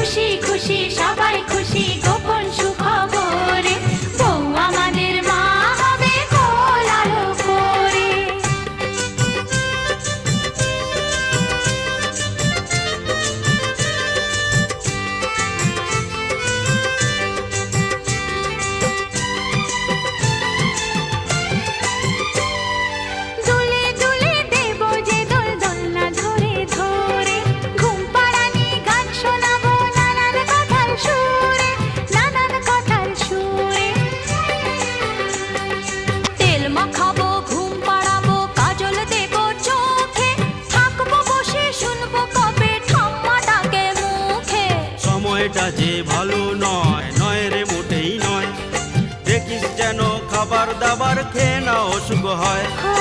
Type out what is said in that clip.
খুশি খুশি সবাই খুশি গোপন সুখবরে বউ আমাদের মা হবে কোল আলো করে। দুলে দুলে দেব যে দোল দোলনা ধরে ধরে ঘুম পাড়ানি গান শোনাবো নানান কথার সুরে নানান কথার সুরে। তেল মাখাবো ঘুম পাড়াবো কাজল দেব চোখে থাকবো বসে শুনবো কবে ঠাম্মা ডাকে মুখে। সময়টা যে ভালো নয়, নয় রে মোটেই নয়, দেখিস যেন খাবার দাবার খেয়ে না অসুখ হয়। ও